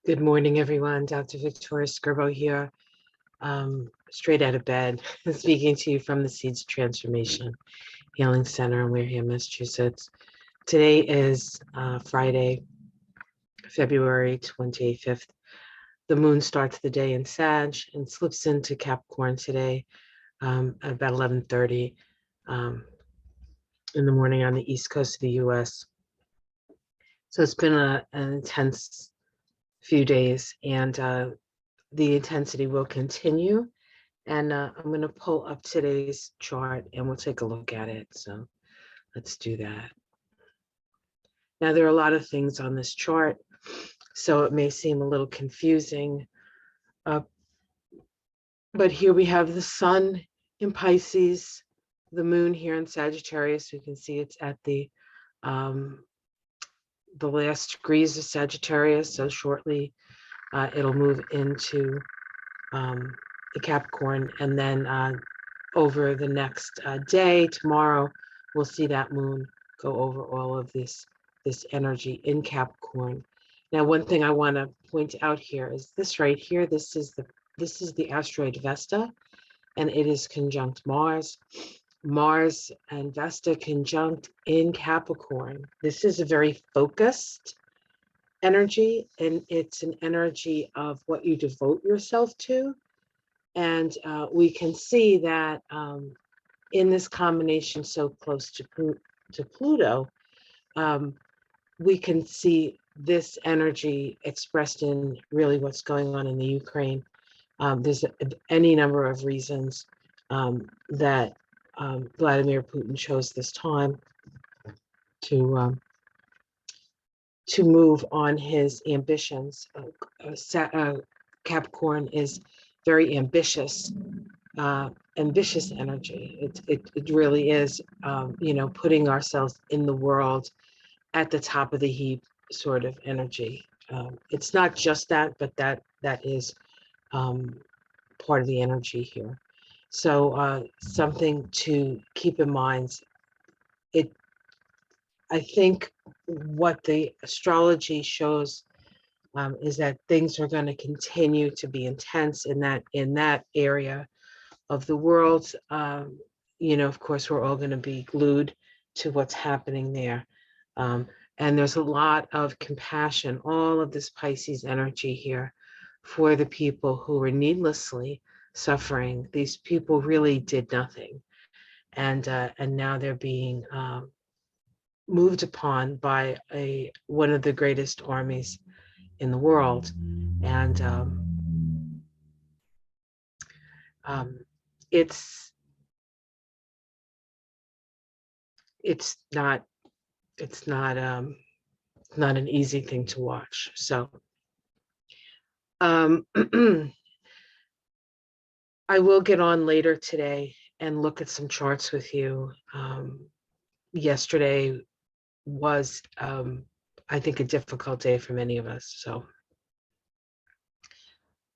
Good morning, everyone. Dr. Victoria Skirbo here, straight out of bed, speaking to you from the Seeds Transformation Healing Center in Wareham, Massachusetts. Today is Friday, February 25th. The moon starts the day in Sag and slips into Capricorn today at about 11:30 in the morning on the east coast of the U.S. So it's been an intense few days, and the intensity will continue. And I'm going to pull up today's chart and we'll take a look at it. So let's do that. Now, there are a lot of things on this chart, so it may seem a little confusing. But here we have the sun in Pisces, the moon here in Sagittarius. We can see it's at the last degrees of Sagittarius. So shortly it'll move into the Capricorn, and then over the next day, tomorrow, we'll see that moon go over all of this energy in Capricorn. Now, one thing I want to point out here is this right here. This is the asteroid Vesta, and it is conjunct Mars. Mars and Vesta conjunct in Capricorn. This is a very focused energy, and it's an energy of what you devote yourself to. And we can see that in this combination so close to Pluto, we can see this energy expressed in really what's going on in the Ukraine. There's any number of reasons that Vladimir Putin chose this time to move on his ambitions. Capricorn is very ambitious energy. It really is, putting ourselves in the world at the top of the heap sort of energy. It's not just that, but that is part of the energy here. So something to keep in mind. I think what the astrology shows is that things are going to continue to be intense in that area of the world. Of course, we're all going to be glued to what's happening there. And there's a lot of compassion, all of this Pisces energy here for the people who were needlessly suffering. These people really did nothing. And now they're being moved upon by one of the greatest armies in the world. And it's not an easy thing to watch. So I will get on later today and look at some charts with you. Yesterday was I think a difficult day for many of us. So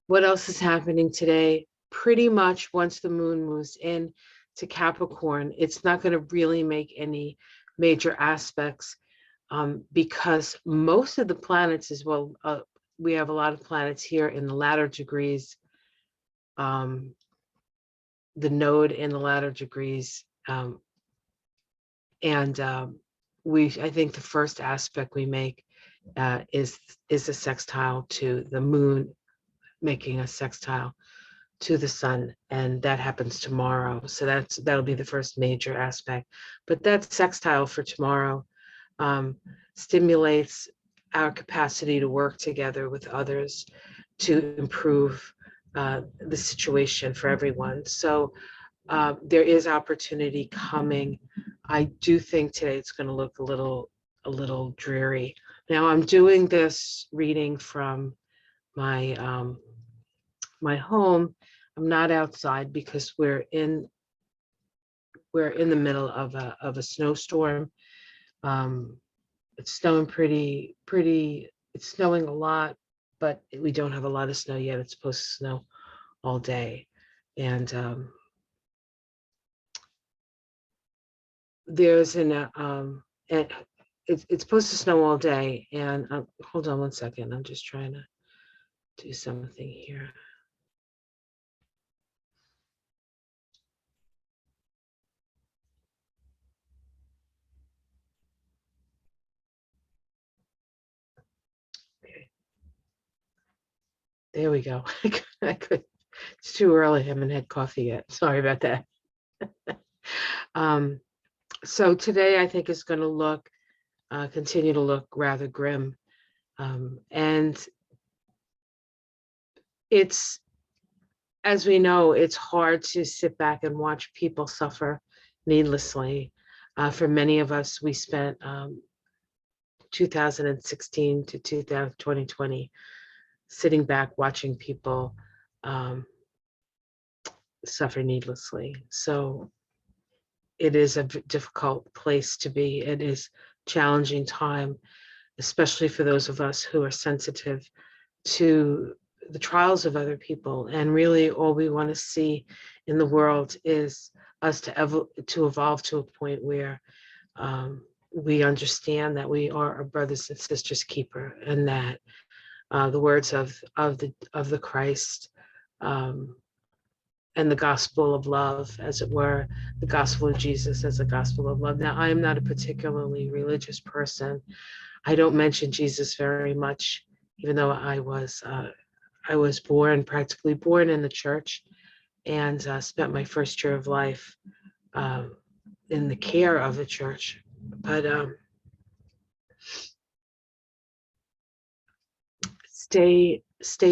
what else is happening today? Pretty much once the moon moves in to Capricorn, it's not going to really make any major aspects because most of the planets as well, we have a lot of planets here in the latter degrees, the node in the latter degrees, and I think the first aspect we make is a sextile to the moon, making a sextile to the sun, and that happens tomorrow. So that'll be the first major aspect. But that sextile for tomorrow stimulates our capacity to work together with others to improve the situation for everyone. So there is opportunity coming. I do think today it's going to look a little dreary. Now I'm doing this reading from my my home. I'm not outside because we're in the middle of a snowstorm. It's snowing pretty. It's snowing a lot, but we don't have a lot of snow yet. It's supposed to snow all day, and there's and it's supposed to snow all day. And hold on one second. I'm just trying to do something here. Okay. There we go. It's too early. I haven't had coffee yet. Sorry about that. So today I think is going to continue to look rather grim. And it's, as we know, it's hard to sit back and watch people suffer needlessly. For many of us, we spent 2016 to 2020 sitting back watching people suffer needlessly. So it is a difficult place to be. It is challenging time, especially for those of us who are sensitive to the trials of other people. And really all we want to see in the world is us to evolve to a point where we understand that we are our brothers and sisters keeper, and that the words of the Christ and the gospel of love, as it were, the gospel of Jesus as a gospel of love. Now, I am not a particularly religious person. I don't mention Jesus very much, even though I was practically born in the church, and spent my first year of life in the care of the church. But stay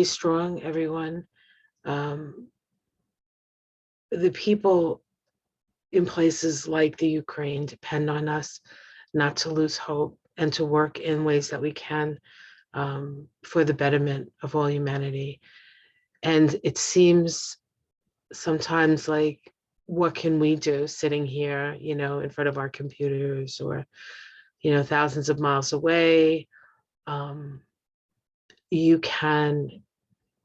strong, everyone. The people in places like the Ukraine depend on us not to lose hope and to work in ways that we can for the betterment of all humanity. And it seems sometimes like, what can we do sitting here, in front of our computers, or, thousands of miles away? You can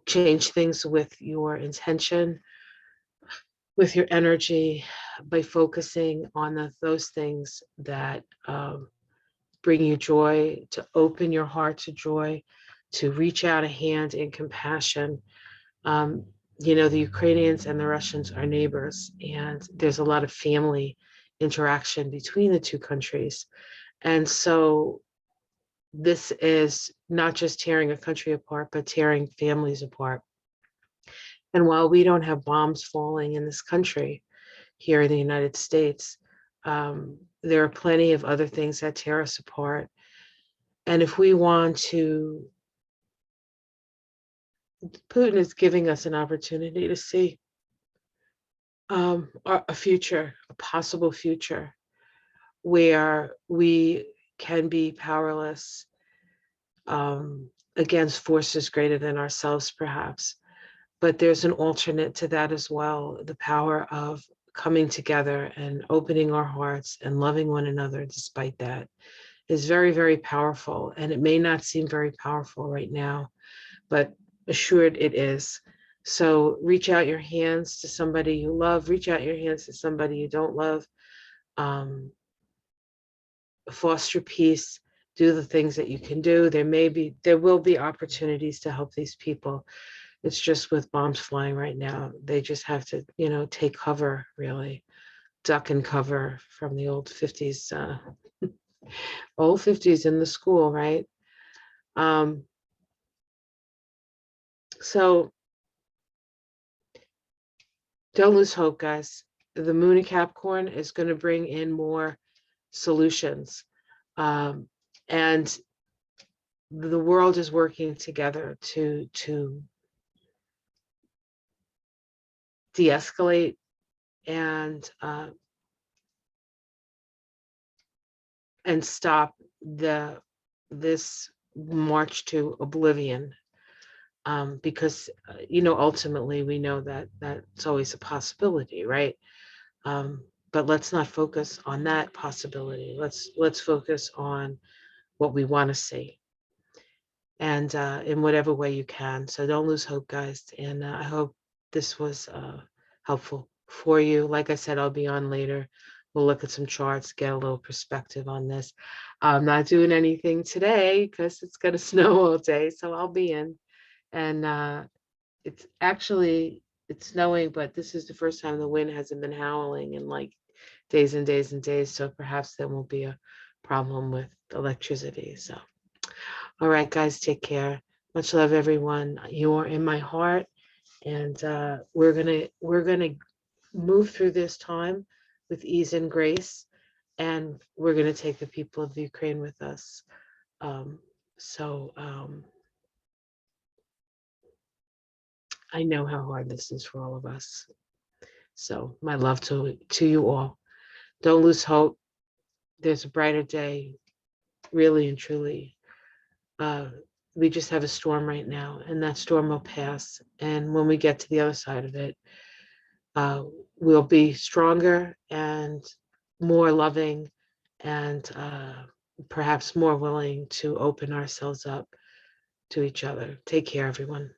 change things with your intention, with your energy, by focusing on those things that bring you joy, to open your heart to joy, to reach out a hand in compassion. The Ukrainians and the Russians are neighbors, and there's a lot of family interaction between the two countries. And so this is not just tearing a country apart, but tearing families apart. And while we don't have bombs falling in this country, here in the United States, there are plenty of other things that tear us apart. And if we want to, Putin is giving us an opportunity to see a future, a possible future, where we can be powerless against forces greater than ourselves, perhaps. But there's an alternate to that as well, the power of coming together and opening our hearts and loving one another despite that is very, very powerful. And it may not seem very powerful right now, but assured it is. So reach out your hands to somebody you love, reach out your hands to somebody you don't love, foster peace, do the things that you can do. There will be opportunities to help these people. It's just with bombs flying right now, they just have to, take cover, really, duck and cover from the old 50s, old 50s in the school, right? So don't lose hope, guys. The moon in Capricorn is going to bring in more solutions. And the world is working together to de-escalate and stop this march to oblivion. Because ultimately we know that that's always a possibility, right? But let's not focus on that possibility. Let's focus on what we want to see, and in whatever way you can. So don't lose hope, guys. And I hope this was helpful for you. Like I said, I'll be on later. We'll look at some charts, get a little perspective on this. I'm not doing anything today because it's going to snow all day, so I'll be in. And it's actually, it's snowing, but this is the first time the wind hasn't been howling in like days and days and days. So perhaps there won't be a problem with electricity. So, all right, guys, take care. Much love, everyone. You are in my heart, and we're gonna move through this time with ease and grace, and we're gonna take the people of the Ukraine with us. Um, so I know how hard this is for all of us. So my love to you all. Don't lose hope. There's a brighter day, really and truly. Uh, we just have a storm right now, and that storm will pass. And when we get to the other side of it, uh, we'll be stronger and more loving, and perhaps more willing to open ourselves up to each other. Take care, everyone.